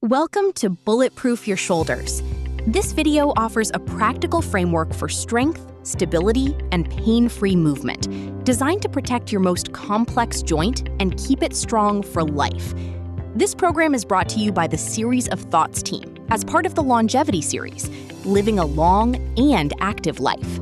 Welcome to Bulletproof Your Shoulders. This video offers a practical framework for strength, stability, and pain-free movement, designed to protect your most complex joint and keep it strong for life. This program is brought to you by the Series of Thoughts team as part of the Longevity series, Living a Long and Active Life.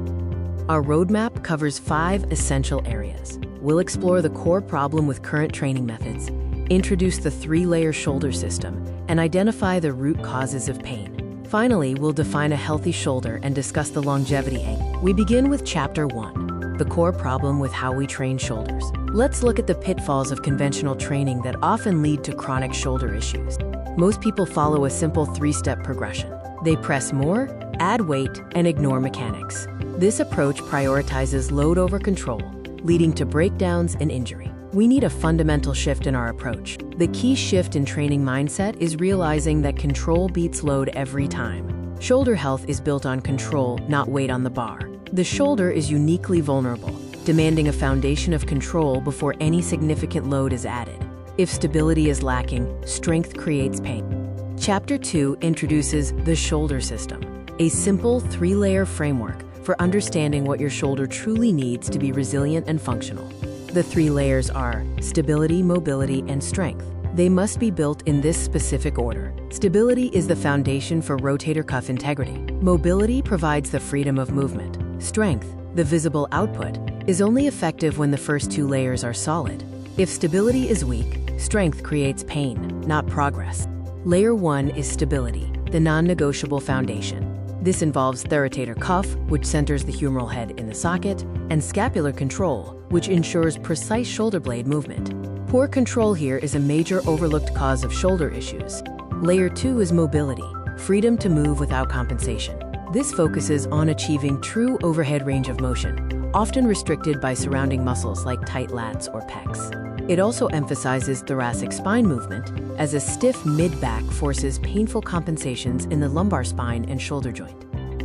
Our roadmap covers 5 essential areas. We'll explore the core problem with current training methods, introduce the 3-layer shoulder system, and identify the root causes of pain. Finally, we'll define a healthy shoulder and discuss the longevity angle. We begin with Chapter 1, the core problem with how we train shoulders. Let's look at the pitfalls of conventional training that often lead to chronic shoulder issues. Most people follow a simple 3-step progression. They press more, add weight, and ignore mechanics. This approach prioritizes load over control, leading to breakdowns and injury. We need a fundamental shift in our approach. The key shift in training mindset is realizing that control beats load every time. Shoulder health is built on control, not weight on the bar. The shoulder is uniquely vulnerable, demanding a foundation of control before any significant load is added. If stability is lacking, strength creates pain. Chapter 2 introduces the shoulder system, a simple 3-layer framework for understanding what your shoulder truly needs to be resilient and functional. The 3 layers are stability, mobility, and strength. They must be built in this specific order. Stability is the foundation for rotator cuff integrity. Mobility provides the freedom of movement. Strength, the visible output, is only effective when the first 2 layers are solid. If stability is weak, strength creates pain, not progress. Layer 1 is stability, the non-negotiable foundation. This involves the rotator cuff, which centers the humeral head in the socket, and scapular control, which ensures precise shoulder blade movement. Poor control here is a major overlooked cause of shoulder issues. Layer 2 is mobility, freedom to move without compensation. This focuses on achieving true overhead range of motion, often restricted by surrounding muscles like tight lats or pecs. It also emphasizes thoracic spine movement, as a stiff mid-back forces painful compensations in the lumbar spine and shoulder joint.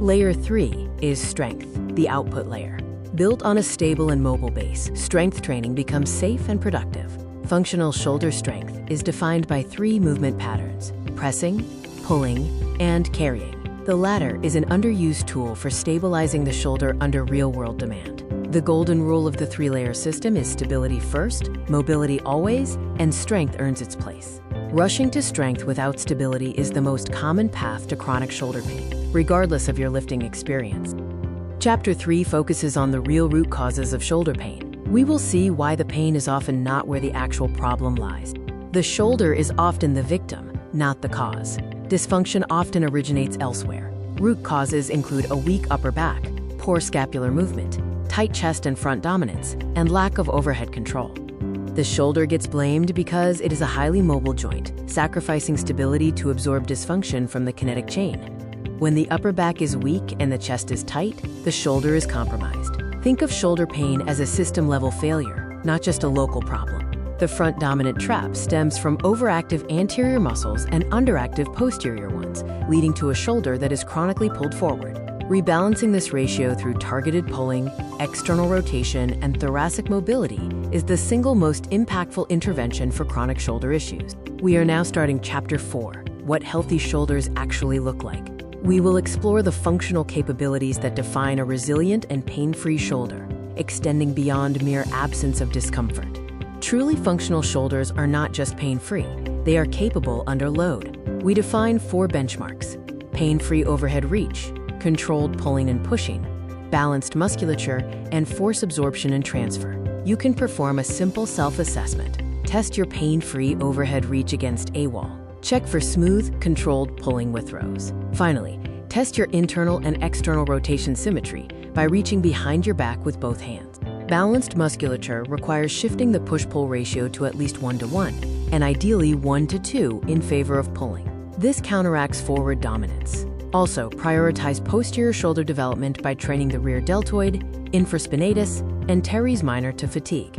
Layer 3 is strength, the output layer. Built on a stable and mobile base, strength training becomes safe and productive. Functional shoulder strength is defined by 3 movement patterns: pressing, pulling, and carrying. The latter is an underused tool for stabilizing the shoulder under real-world demand. The golden rule of the 3-layer system is stability first, mobility always, and strength earns its place. Rushing to strength without stability is the most common path to chronic shoulder pain, regardless of your lifting experience. Chapter 3 focuses on the real root causes of shoulder pain. We will see why the pain is often not where the actual problem lies. The shoulder is often the victim, not the cause. Dysfunction often originates elsewhere. Root causes include a weak upper back, poor scapular movement, tight chest and front dominance, and lack of overhead control. The shoulder gets blamed because it is a highly mobile joint, sacrificing stability to absorb dysfunction from the kinetic chain. When the upper back is weak and the chest is tight, the shoulder is compromised. Think of shoulder pain as a system-level failure, not just a local problem. The front dominant trap stems from overactive anterior muscles and underactive posterior ones, leading to a shoulder that is chronically pulled forward. Rebalancing this ratio through targeted pulling, external rotation, and thoracic mobility is the single most impactful intervention for chronic shoulder issues. We are now starting Chapter 4, what healthy shoulders actually look like. We will explore the functional capabilities that define a resilient and pain-free shoulder, extending beyond mere absence of discomfort. Truly functional shoulders are not just pain-free, they are capable under load. We define 4 benchmarks: pain-free overhead reach, controlled pulling and pushing, balanced musculature, and force absorption and transfer. You can perform a simple self-assessment. Test your pain-free overhead reach against a wall. Check for smooth, controlled pulling with throws. Finally, test your internal and external rotation symmetry by reaching behind your back with both hands. Balanced musculature requires shifting the push-pull ratio to at least 1:1, and ideally 1:2 in favor of pulling. This counteracts forward dominance. Also, prioritize posterior shoulder development by training the rear deltoid, infraspinatus, and teres minor to fatigue.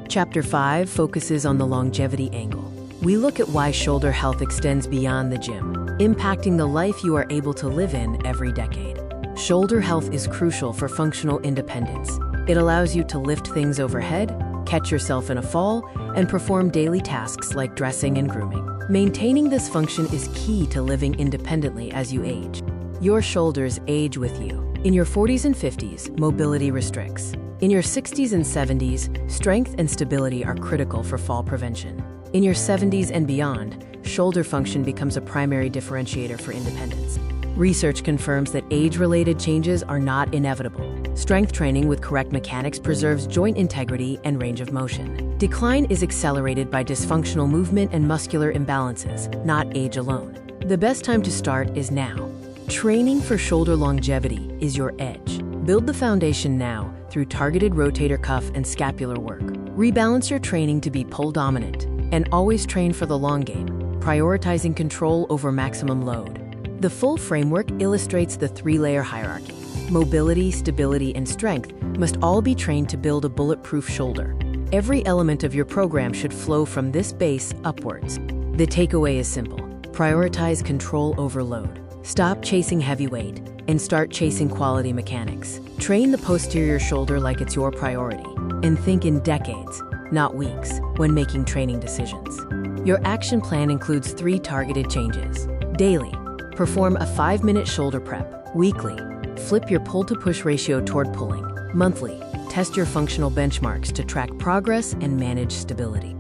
Chapter 5 focuses on the longevity angle. We look at why shoulder health extends beyond the gym, impacting the life you are able to live in every decade. Shoulder health is crucial for functional independence. It allows you to lift things overhead, catch yourself in a fall, and perform daily tasks like dressing and grooming. Maintaining this function is key to living independently as you age. Your shoulders age with you. In your 40s and 50s, mobility restricts. In your 60s and 70s, strength and stability are critical for fall prevention. In your 70s and beyond, shoulder function becomes a primary differentiator for independence. Research confirms that age-related changes are not inevitable. Strength training with correct mechanics preserves joint integrity and range of motion. Decline is accelerated by dysfunctional movement and muscular imbalances, not age alone. The best time to start is now. Training for shoulder longevity is your edge. Build the foundation now through targeted rotator cuff and scapular work. Rebalance your training to be pull dominant and always train for the long game, prioritizing control over maximum load. The full framework illustrates the three-layer hierarchy. Mobility, stability, and strength must all be trained to build a bulletproof shoulder. Every element of your program should flow from this base upwards. The takeaway is simple. Prioritize control over load. Stop chasing heavy weight and start chasing quality mechanics. Train the posterior shoulder like it's your priority, and think in decades, not weeks, when making training decisions. Your action plan includes 3 targeted changes. Daily, perform a 5-minute shoulder prep. Weekly, flip your pull-to-push ratio toward pulling. Monthly, test your functional benchmarks to track progress and manage stability.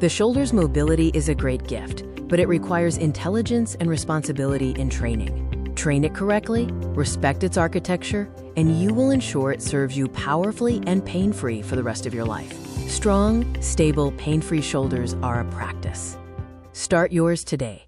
The shoulder's mobility is a great gift, but it requires intelligence and responsibility in training. Train it correctly, respect its architecture, and you will ensure it serves you powerfully and pain-free for the rest of your life. Strong, stable, pain-free shoulders are a practice. Start yours today.